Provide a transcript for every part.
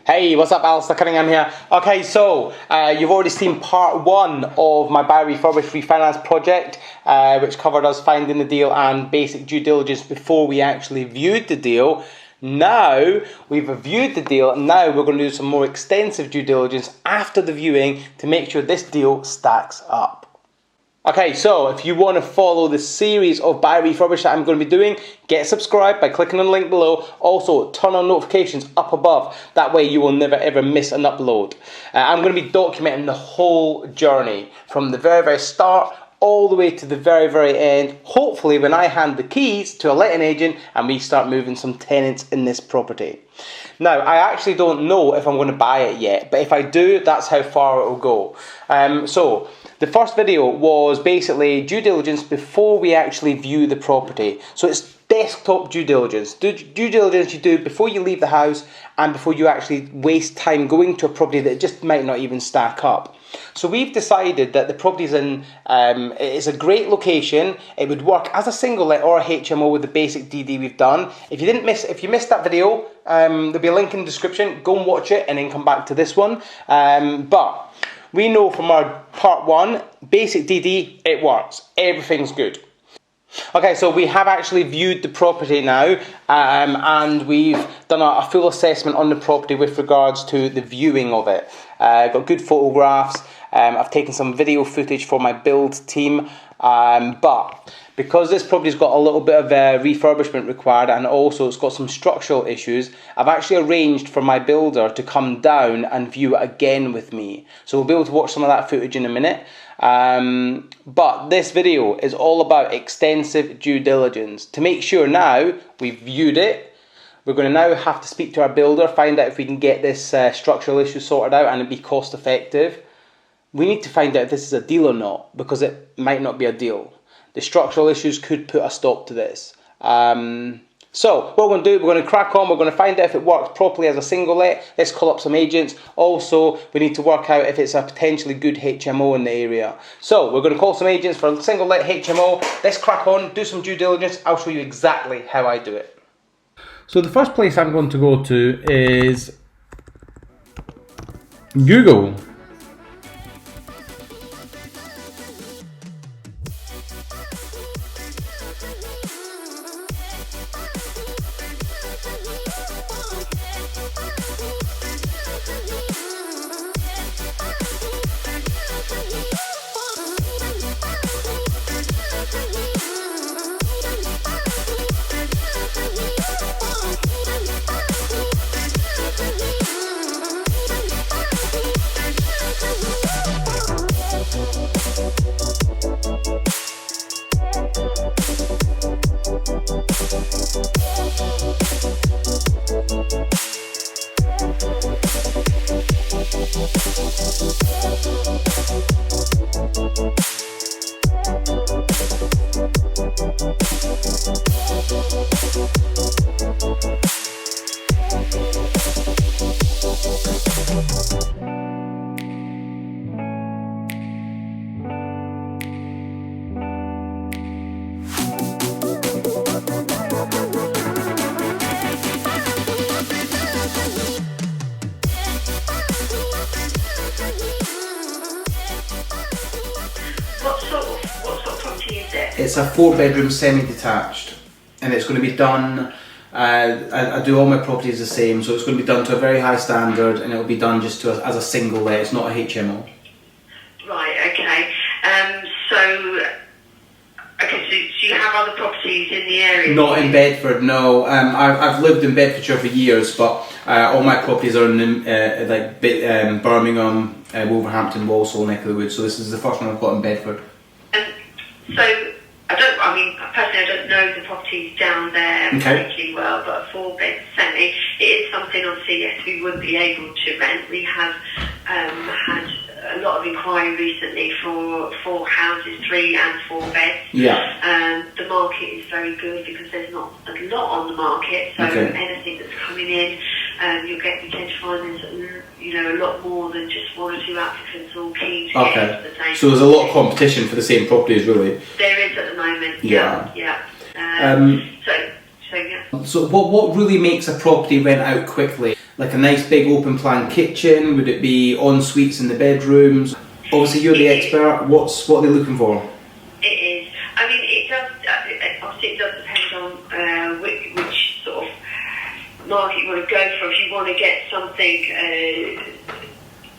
Hey, what's up, Alasdair, Cunningham here. Okay, so you've already seen part one of my buy, refurbish, refinance project, which covered us finding the deal and basic due diligence before we actually viewed the deal. Now we've viewed the deal, now we're going to do some more extensive due diligence after the viewing to make sure this deal stacks up. Okay, so if you want to follow the series of buy refurbish that I'm going to be doing, get subscribed by clicking on the link below. Also, turn on notifications up above. That way you will never ever miss an upload. I'm going to be documenting the whole journey from the very start all the way to the very end. Hopefully when I hand the keys to a letting agent and we start moving some tenants in this property. Now, I actually don't know if I'm going to buy it yet, but if I do, that's how far it will go. So the first video was basically due diligence before we actually view the property. So it's desktop due diligence. Due diligence you do before you leave the house and before you actually waste time going to a property that just might not even stack up. So we've decided that the property's in, it's a great location. It would work as a single let or a HMO with the basic DD we've done. If you missed that video, there'll be a link in the description. Go and watch it and then come back to this one. But we know from our part one, basic DD, it works. Everything's good. Okay, so we have actually viewed the property now, and we've done a full assessment on the property with regards to the viewing of it. Got good photographs. I've taken some video footage for my build team, but because this property's got a little bit of refurbishment required and also it's got some structural issues, I've actually arranged for my builder to come down and view it again with me. So we'll be able to watch some of that footage in a minute. But this video is all about extensive due diligence. To make sure now we've viewed it, we're going to now have to speak to our builder, find out if we can get this structural issue sorted out and it'd be cost effective. We need to find out if this is a deal or not, because it might not be a deal. The structural issues could put a stop to this. So what we're going to do, we're going to crack on, we're going to find out if it works properly as a single let. Let's call up some agents. Also, we need to work out if it's a potentially good HMO in the area. So we're going to call some agents for a single let HMO. Let's crack on, do some due diligence. I'll show you exactly how I do it. So the first place I'm going to go to is Google. What sort of property is it? It's a 4-bedroom semi-detached, and it's going to be done, I do all my properties the same, so it's going to be done to a very high standard and it will be done just as a single let, it's not a HMO. Right, okay. So you have other properties in the area? Not in Bedford, no. I've lived in Bedfordshire for years, but all my properties are in Birmingham, Wolverhampton, Walsall, neck of the woods, so this is the first one I've got in Bedford. So, personally I don't know the properties down there particularly well, but a 4-bed semi, it is something obviously yes we would be able to rent. We have had a lot of inquiry recently for houses, 3 and 4 beds. Yeah. The market is very good because there's not a lot on the market, so anything that's coming in, you tend to find there's a lot more than just 1 or 2 applicants all keen to get into the same. So there's a lot of competition for the same properties, really. There is at the moment. Yeah. Yeah. So So what really makes a property rent out quickly? like a nice big open plan kitchen? Would it be en suites in the bedrooms? Obviously, you're the expert. What are they looking for? It is. I mean, it does. Obviously, it does depend on which sort of market you want to go for. If you want to get something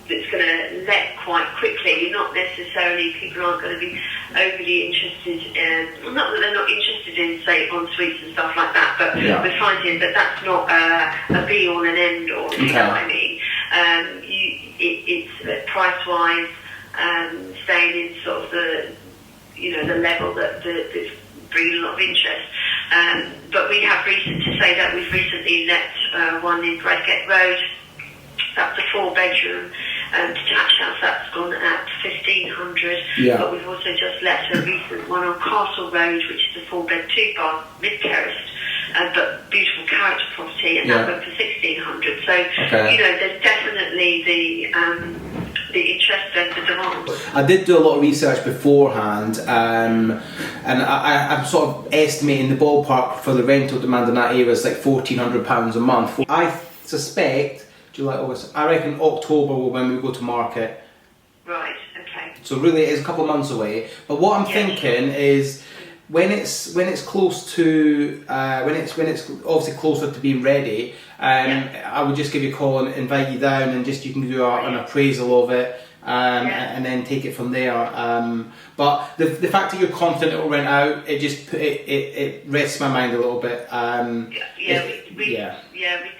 that's going to let quite quickly, you're not necessarily, people aren't going to be overly interested in, not that they're not interested in, say, en suites and stuff like that, but we're finding that that's not a be all and end all, if you know what I mean. It's price wise, staying in sort of the, the level that's bringing a lot of interest. But we have we've recently let one in Bradgate Road. That's a 4-bedroom detached house. That's gone at 1,500. But we've also just let a recent one on Castle Road, which is a 4-bed 2-bath mid-terraced, but beautiful character property, and that went for 1,600. So there's definitely the interest and the demand. I did do a lot of research beforehand, and I'm sort of estimating the ballpark for the rental demand in that area is like £1,400 a month. I suspect July, August, I reckon October will when we go to market. Right, okay. So really it is a couple of months away. But what I'm thinking is when it's close to when it's obviously closer to being ready, I would just give you a call and invite you down, and just you can do an appraisal of it, and then take it from there. But the fact that you're confident it will rent out, it rests my mind a little bit. We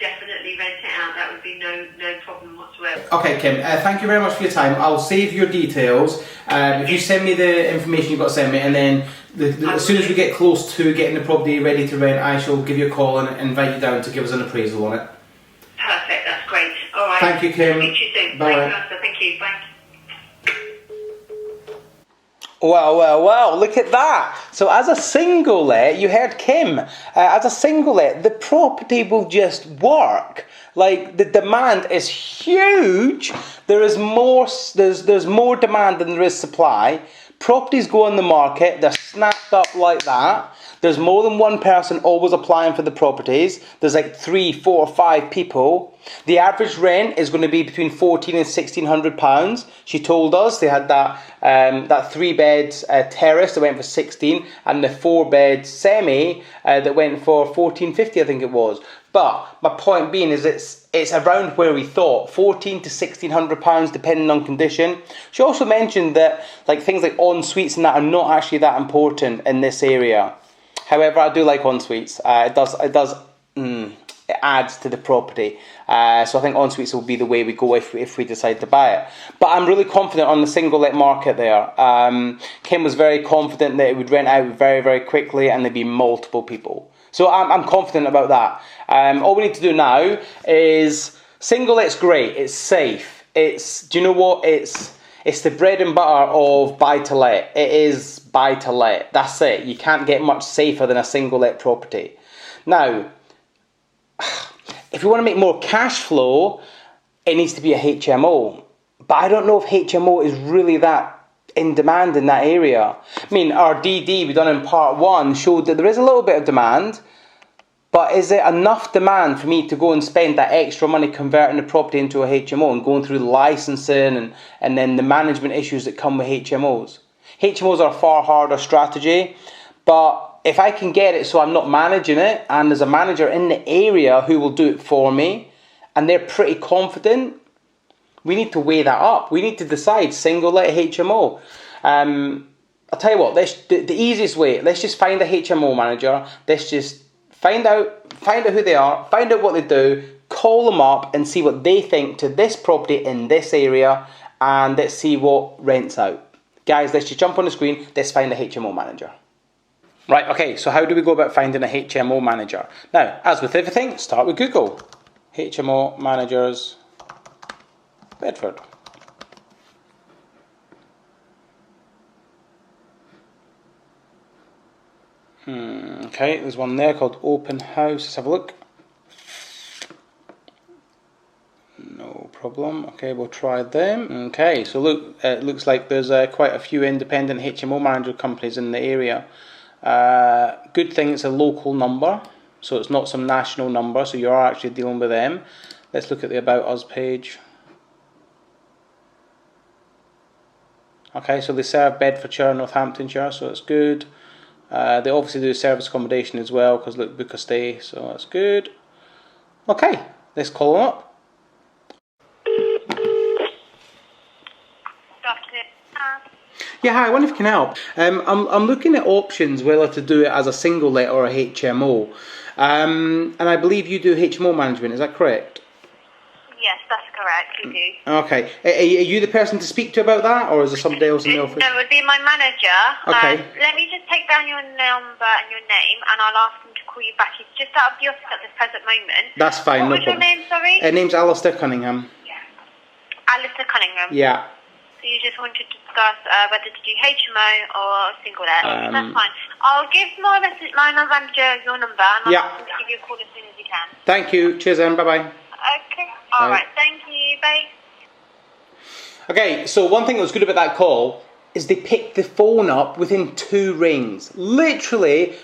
definitely rent it out. That would be no problem whatsoever. Okay, Kim, thank you very much for your time. I'll save your details. If you send me the information you've got to send me, and then as soon as we get close to getting the property ready to rent, I shall give you a call and invite you down to give us an appraisal on it. Perfect, that's great. All right. Thank you, Kim. Speak to you soon. Bye. Thank you. Bye. Well, look at that. So as a single let, you heard Kim, as a single let, the property will just work. Like, the demand is huge. There's more demand than there is supply. Properties go on the market, they're snapped up like that. There's more than one person always applying for the properties. There's like 3, 4, 5 people. The average rent is going to be between £1,400 and £1,600. She told us they had that 3-bed terrace that went for 16, and the 4-bed semi that went for £1,450, I think it was. But my point being is it's around where we thought, £1,400 to £1,600 depending on condition. She also mentioned that things like en suites and that are not actually that important in this area. However, I do like en suites. It adds to the property. So I think en suites will be the way we go if we decide to buy it. But I'm really confident on the single let market there. Kim was very confident that it would rent out very, very quickly and there'd be multiple people. So I'm confident about that. All we need to do now is single let's great. It's safe. Do you know what? It's the bread and butter of buy to let. It is buy to let. That's it. You can't get much safer than a single let property. Now, if you want to make more cash flow, it needs to be a HMO. But I don't know if HMO is really that in demand in that area. I mean, our DD we done in part 1 showed that there is a little bit of demand, but is it enough demand for me to go and spend that extra money converting the property into a HMO and going through the licensing and then the management issues that come with HMOs? HMOs are a far harder strategy, but if I can get it so I'm not managing it, and there's a manager in the area who will do it for me, and they're pretty confident, we need to weigh that up. We need to decide single let HMO. I'll tell you what, the easiest way, let's just find a HMO manager. Let's just find out who they are, find out what they do, call them up and see what they think to this property in this area, and let's see what rents out. Guys, let's just jump on the screen, let's find a HMO manager. Right, okay, so how do we go about finding a HMO manager? Now, as with everything, start with Google. HMO managers, Bedford. Okay, there's one there called Open House. Let's have a look. No problem. Okay, we'll try them. Okay, so look, it looks like there's quite a few independent HMO manager companies in the area. Good thing it's a local number, so it's not some national number, so you are actually dealing with them. Let's look at the About Us page. Okay, so they serve Bedfordshire, Northamptonshire, so that's good. They obviously do service accommodation as well, because look, book a stay, so that's good. Okay, let's call them up. Yeah, hi, I wonder if you can help. I'm looking at options whether to do it as a single let or a HMO. And I believe you do HMO management, is that correct? Yes, that's correct, we do. Okay. Are you the person to speak to about that, or is there somebody else in the office? No, it would be my manager. Okay. Let me just take down your number and your name, and I'll ask him to call you back. He's just out of the office at this present moment. That's fine, What no was your problem. name, sorry? Name's Alasdair Cunningham. Alasdair Cunningham. Yeah. So you just wanted to discuss whether to do HMO or single let. That's fine. I'll give my manager your number, and I'll ask him to give you a call as soon as he can. Thank you. Cheers then. Bye-bye. Okay. All right. Thank you. Bye. Okay, so one thing that was good about that call is they picked the phone up within 2 rings. Literally,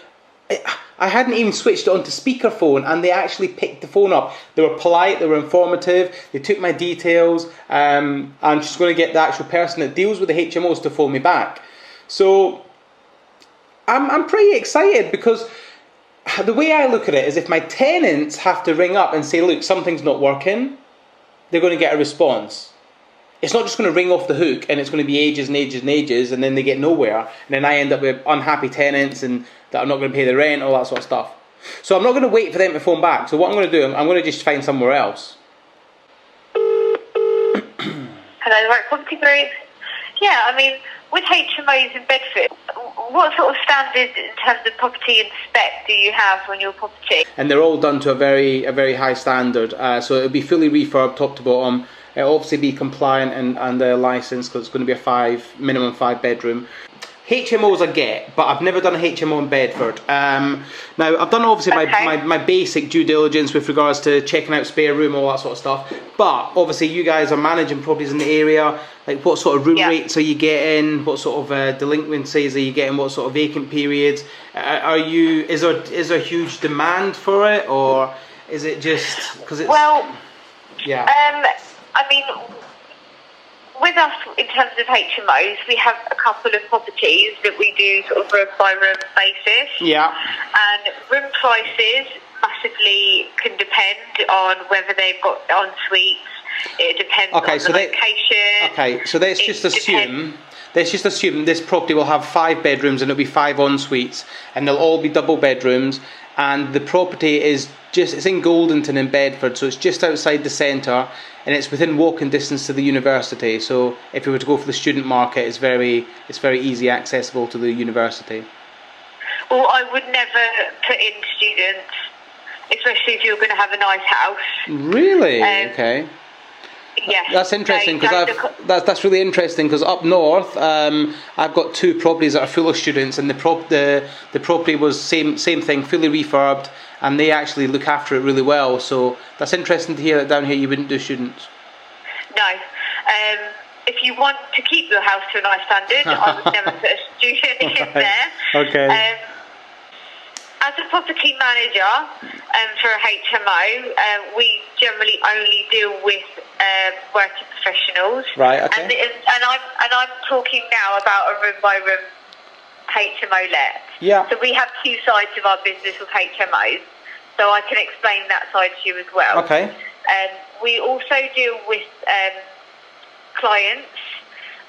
I hadn't even switched it onto speakerphone and they actually picked the phone up. They were polite, they were informative, they took my details. I'm just going to get the actual person that deals with the HMOs to phone me back. So I'm pretty excited because the way I look at it is if my tenants have to ring up and say, look, something's not working, they're going to get a response. It's not just going to ring off the hook and it's going to be ages and ages and ages and then they get nowhere and then I end up with unhappy tenants and that I'm not going to pay the rent, all that sort of stuff. So I'm not going to wait for them to phone back. So what I'm going to do, I'm going to just find somewhere else. Hello, the right property group. Yeah, I mean, with HMOs in Bedford, what sort of standards in terms of property and spec do you have on your property? And they're all done to a very high standard. So it'll be fully refurbed top to bottom. It'll obviously be compliant and licensed because it's going to be a minimum 5 bedroom. HMOs I get, but I've never done a HMO in Bedford. Now I've done obviously my basic due diligence with regards to checking out spare room, all that sort of stuff. But obviously you guys are managing properties in the area. Like what sort of room rates are you getting? What sort of delinquencies are you getting? What sort of vacant periods? Is there huge demand for it, or is it just because it's I mean, with us, in terms of HMOs, we have a couple of properties that we do sort of room by room basis. Yeah. And room prices massively can depend on whether they've got en suites. It depends on the location. Okay, so let's just assume this property will have 5 bedrooms and it'll be 5 en suites, and they'll all be double bedrooms. And the property it's in Goldenton in Bedford, so it's just outside the centre and it's within walking distance to the university. So if you were to go for the student market, it's very easy accessible to the university. Well, I would never put in students, especially if you're going to have a nice house. Really? Okay. Yes. That's interesting because that's really interesting because up north I've got 2 properties that are full of students, and the property was same thing, fully refurbed, and they actually look after it really well. So that's interesting to hear that down here you wouldn't do students. No. If you want to keep your house to a nice standard, I would never put a student in there. Okay. As a property manager for a HMO, we generally only deal with working professionals. Right. Okay. And I'm talking now about a room by room HMO let. Yeah. So we have 2 sides of our business with HMOs. So I can explain that side to you as well. Okay. We also deal with clients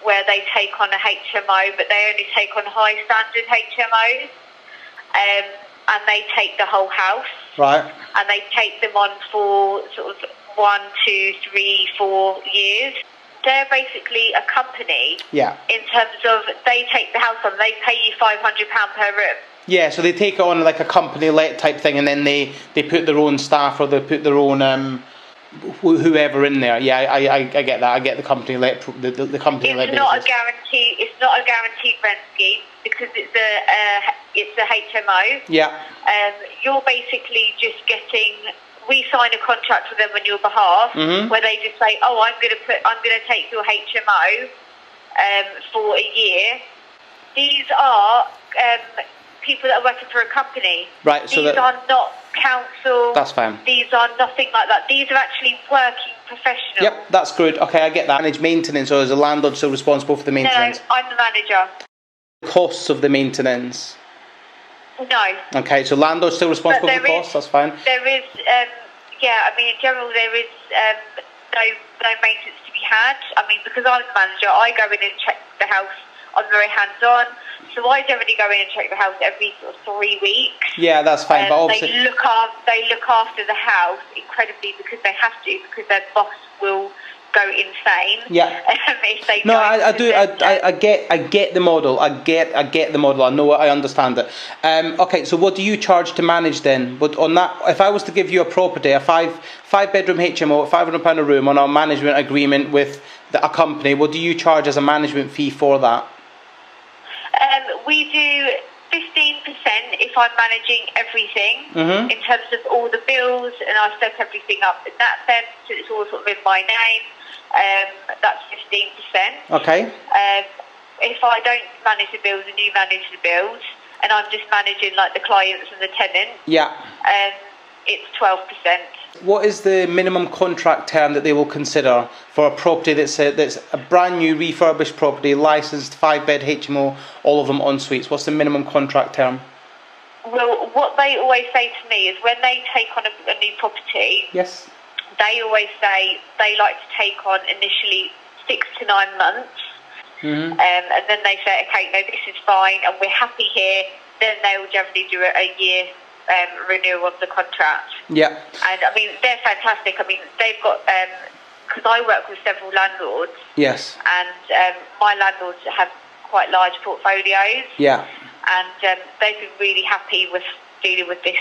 where they take on a HMO, but they only take on high standard HMOs. And they take the whole house. Right. And they take them on for sort of 1, 2, 3, 4 years. They're basically a company. Yeah. In terms of they take the house on, they pay you £500 per room. Yeah, so they take it on like a company let type thing, and then they put their own staff or they put their own whoever in there. Yeah, I get that. I get the company let the company let. It's not a guaranteed rent scheme because it's a HMO. Yeah. You're basically just getting. We sign a contract with them on your behalf, where they just say, "Oh, I'm going to take your HMO for a year." These are people that are working for a company. Right. So these are not council. That's fine. These are nothing like that. These are actually working professionals. Yep, that's good. Okay, I get that. Manage maintenance, or is the landlord still responsible for the maintenance? No, I'm the manager. Costs of the maintenance? No. Okay, so landlord's still responsible for the costs, that's fine. There is, in general there is no maintenance to be had. I mean, because I'm the manager, I go in and check the house. I'm very hands-on, so I generally go in and check the house every sort of 3 weeks. Yeah, that's fine, but obviously... They look after the house incredibly because they have to, because their boss will go insane. Yeah. If they no, I get the model. I get the model. I know it. I understand it. Okay, so what do you charge to manage then? But on that, if I was to give you a property, a five bedroom HMO, £500 a room on a management agreement with a company, what do you charge as a management fee for that? We do 15% if I'm managing everything, in terms of all the bills, and I set everything up in that sense. It's all sort of in my name. That's 15%. Okay. If I don't manage the bills and you manage the bills, and I'm just managing like the clients and the tenants, it's 12%. What is the minimum contract term that they will consider for a property that's a brand new refurbished property, licensed 5-bed HMO, all of them en suites? What's the minimum contract term? Well, what they always say to me is when they take on a new property, yes, they always say they like to take on initially 6 to 9 months, and then they say, okay, no, this is fine, and we're happy here. Then they will generally do a year renewal of the contract. Yeah. And I mean, they're fantastic. I mean, they've got, because I work with several landlords. Yes. And my landlords have quite large portfolios. Yeah. And they've been really happy with dealing with this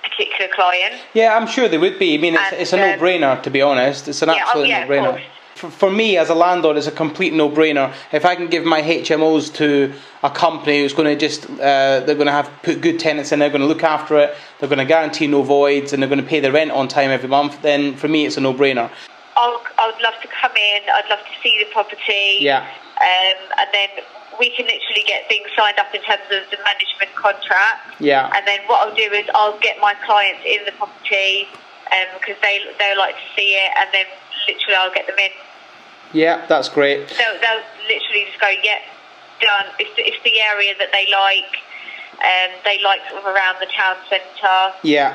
particular client. Yeah, I'm sure they would be. I mean, it's a no-brainer, to be honest. It's an absolute no-brainer. For me, as a landlord, it's a complete no-brainer. If I can give my HMOs to a company who's going to just, they're going to put good tenants in, they're going to look after it, they're going to guarantee no voids, and they're going to pay the rent on time every month, then for me, it's a no-brainer. I would love to come in. I'd love to see the property. Yeah. And then we can literally get things signed up in terms of the management contract. Yeah. And then what I'll do is I'll get my clients in the property because they like to see it, and then literally I'll get them in. Yeah, that's great. They'll literally just go, yeah, done. It's the area that they like. They like sort of around the town centre. Yeah.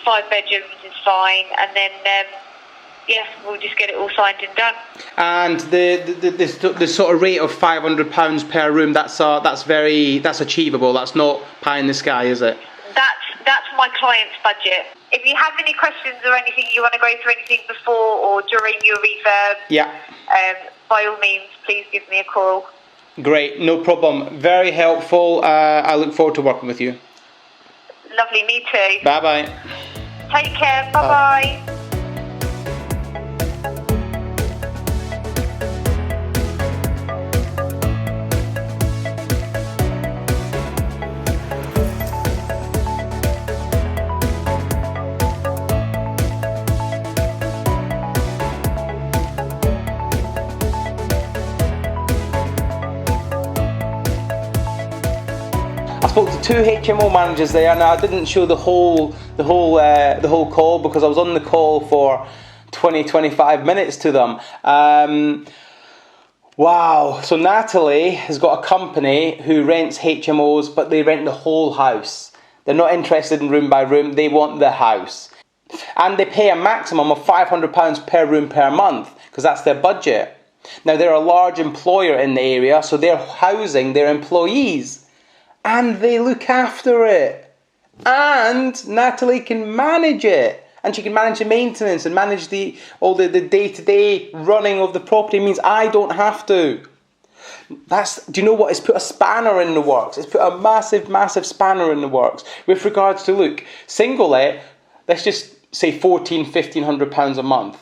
5 bedrooms is fine, and then we'll just get it all signed and done. And the sort of rate of £500 per room, that's achievable. That's not pie in the sky, is it? That's my client's budget. If you have any questions or anything, you want to go through anything before or during your refurb, by all means, please give me a call. Great, no problem. Very helpful. I look forward to working with you. Lovely, me too. Bye-bye. Take care, bye-bye. I spoke to 2 HMO managers there. Now I didn't show the whole call because I was on the call for 20-25 minutes to them. Wow! So Natalie has got a company who rents HMOs, but they rent the whole house. They're not interested in room by room. They want the house, and they pay a maximum of £500 per room per month because that's their budget. Now they're a large employer in the area, so they're housing their employees. And they look after it. And Natalie can manage it. And she can manage the maintenance and manage all the day-to-day running of the property. It means I don't have to. Do you know what? It's put a spanner in the works. It's put a massive, massive spanner in the works. With regards to, look, single let, let's just say £1,500 a month.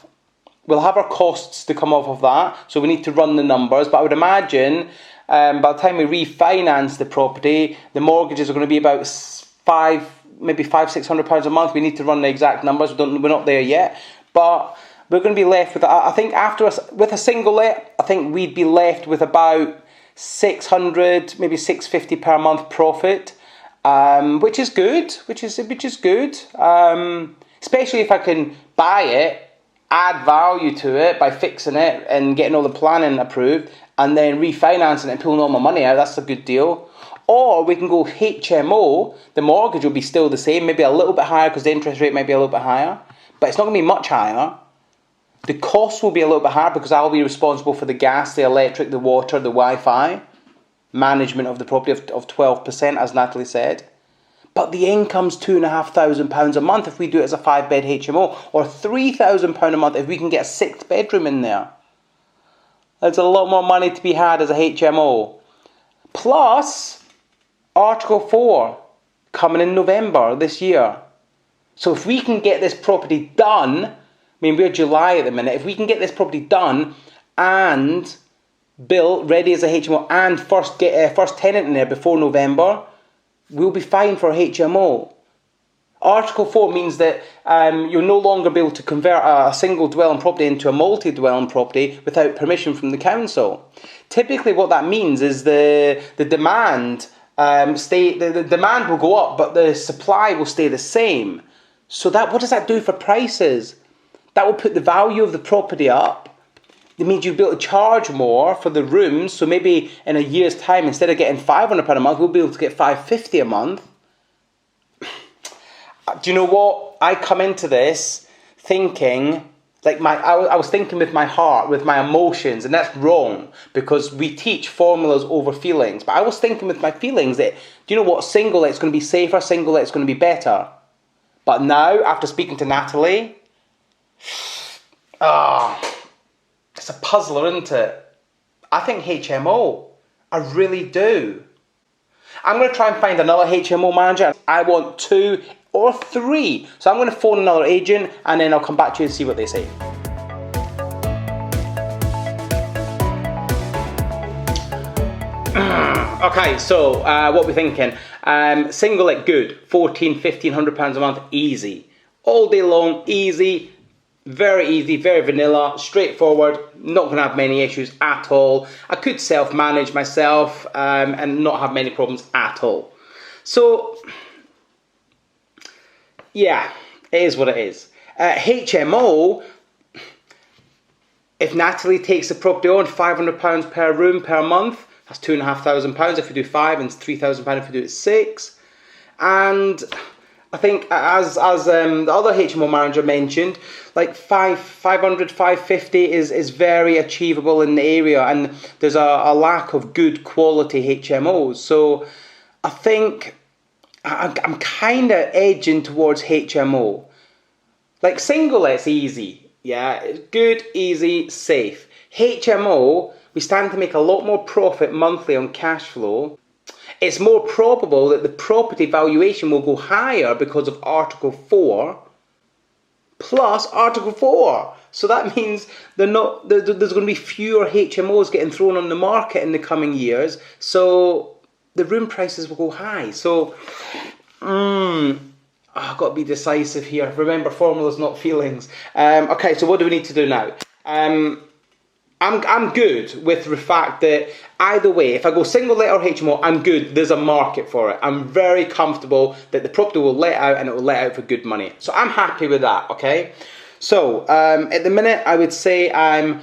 We'll have our costs to come off of that. So we need to run the numbers. But I would imagine... by the time we refinance the property, the mortgages are going to be about £500-600 a month. We need to run the exact numbers. We're not there yet, but we're going to be left with. I think with a single let, I think we'd be left with about 600, maybe 650 per month profit, which is good. Especially if I can buy it, add value to it by fixing it and getting all the planning approved, and then refinancing it and pulling all my money out. That's a good deal. Or we can go HMO. The mortgage will be still the same, maybe a little bit higher because the interest rate might be a little bit higher, but it's not going to be much higher. The cost will be a little bit higher because I'll be responsible for the gas, the electric, the water, the Wi-Fi, management of the property of 12%, as Natalie said. But the income's £2,500 a month if we do it as a 5-bed HMO, or £3,000 a month if we can get a 6th bedroom in there. There's a lot more money to be had as a HMO. Plus, Article 4 coming in November this year. So if we can get this property done, I mean, we're July at the minute, if we can get this property done and built, ready as a HMO, and get a first tenant in there before November, we'll be fine for a HMO. Article 4 means that you'll no longer be able to convert a single dwelling property into a multi-dwelling property without permission from the council. Typically what that means is the demand the demand will go up, but the supply will stay the same. So what does that do for prices? That will put the value of the property up. It means you'll be able to charge more for the rooms. So maybe in a year's time, instead of getting £500 a month, we'll be able to get £550 a month. Do you know what? I come into this thinking, like I was thinking with my heart, with my emotions, and that's wrong because we teach formulas over feelings. But I was thinking with my feelings that, do you know what? Single let's going to be safer, single let's going to be better. But now, after speaking to Natalie, it's a puzzler, isn't it? I think HMO. I really do. I'm going to try and find another HMO manager. I want 2 or 3. So I'm going to phone another agent and then I'll come back to you and see what they say. Okay, so what we're thinking. Single let good, £1,400-1,500 a month, easy. All day long, easy. Very easy, very vanilla, straightforward, not going to have many issues at all. I could self-manage myself and not have many problems at all. So, yeah, it is what it is. HMO, if Natalie takes the property on, £500 per room per month, that's £2,500 if we do 5 and £3,000 if we do it 6. And I think as the other HMO manager mentioned, like 500, 550 is very achievable in the area, and there's a lack of good quality HMOs. So I think I'm kind of edging towards HMO. Like single let's easy, yeah, it's good, easy, safe. HMO, we stand to make a lot more profit monthly on cash flow. It's more probable that the property valuation will go higher because of Article 4 plus Article 4. So that means there's going to be fewer HMOs getting thrown on the market in the coming years. So the room prices will go high. So I've got to be decisive here. Remember, formulas, not feelings. Okay, so what do we need to do now? I'm good with the fact that either way, if I go single let or HMO, I'm good. There's a market for it. I'm very comfortable that the property will let out and it will let out for good money. So I'm happy with that, okay? So at the minute, I would say I'm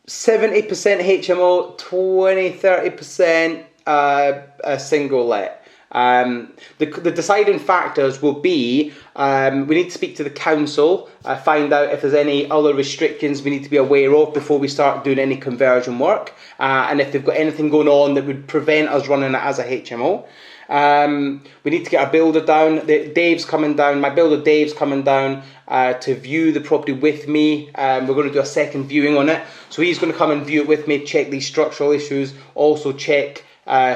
70% HMO, 20-30% single let. The deciding factors will be we need to speak to the council, find out if there's any other restrictions we need to be aware of before we start doing any conversion work, and if they've got anything going on that would prevent us running it as a HMO. We need to get our builder down. Dave's coming down. My builder Dave's coming down to view the property with me. We're going to do a second viewing on it, so he's going to come and view it with me, check these structural issues, also check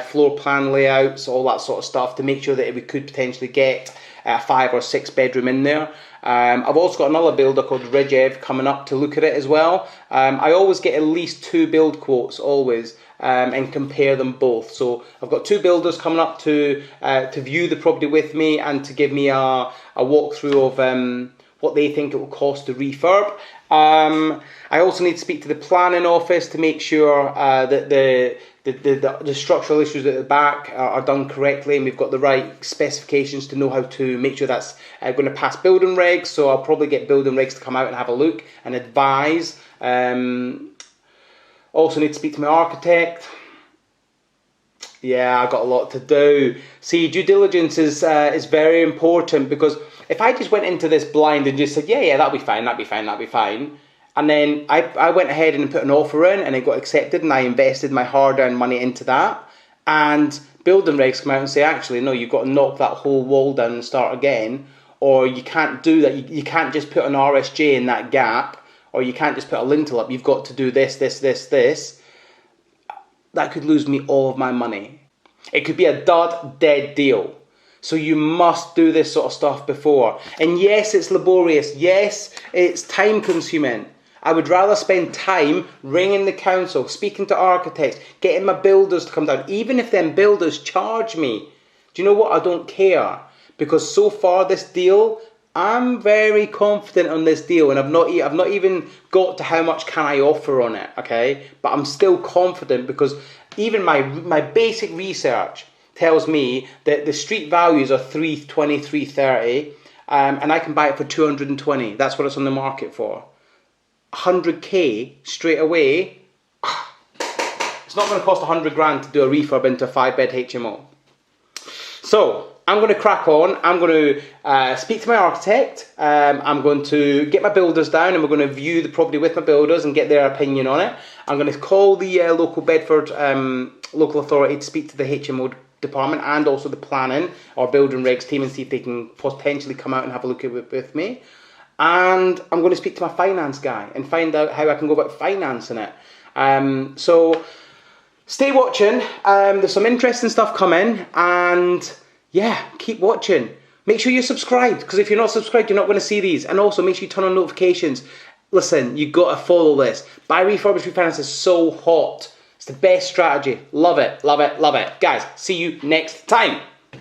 floor plan layouts, all that sort of stuff, to make sure that we could potentially get a 5 or 6 bedroom in there. I've also got another builder called Regev coming up to look at it as well. I always get at least 2 build quotes always, and compare them both. So I've got 2 builders coming up to view the property with me and to give me a walkthrough of what they think it will cost to refurb. I also need to speak to the planning office to make sure that the structural issues at the back are done correctly, and we've got the right specifications to know how to make sure that's going to pass building regs. So I'll probably get building regs to come out and have a look and advise. Also need to speak to my architect. Yeah, I've got a lot to do. See, due diligence is very important, because if I just went into this blind and just said, yeah, that'll be fine, and then I went ahead and put an offer in and it got accepted, and I invested my hard-earned money into that, and building regs come out and say, actually, no, you've got to knock that whole wall down and start again, or you can't do that, you can't just put an RSJ in that gap, or you can't just put a lintel up, you've got to do this, that could lose me all of my money. It could be a dead deal. So you must do this sort of stuff before. And yes, it's laborious. Yes, it's time consuming. I would rather spend time ringing the council, speaking to architects, getting my builders to come down, even if them builders charge me. Do you know what? I don't care. Because so far this deal, I'm very confident on this deal, and I've not even got to how much can I offer on it, okay? But I'm still confident, because even my basic research tells me that the street values are 320, 330, and I can buy it for 220. That's what it's on the market for. 100k straight away. It's not going to cost 100 grand to do a refurb into a 5-bed HMO. So I'm going to crack on. I'm going to speak to my architect. I'm going to get my builders down, and we're going to view the property with my builders and get their opinion on it. I'm going to call the local Bedford local authority to speak to the HMO department and also the planning or building regs team and see if they can potentially come out and have a look at it with me. And I'm going to speak to my finance guy and find out how I can go about financing it. So stay watching. There's some interesting stuff coming, and yeah, keep watching. Make sure you're subscribed, because if you're not subscribed, you're not going to see these. And also make sure you turn on notifications. Listen, you've got to follow this. Buy, refurbish, refinance is so hot. It's the best strategy. Love it, love it, love it. Guys, see you next time.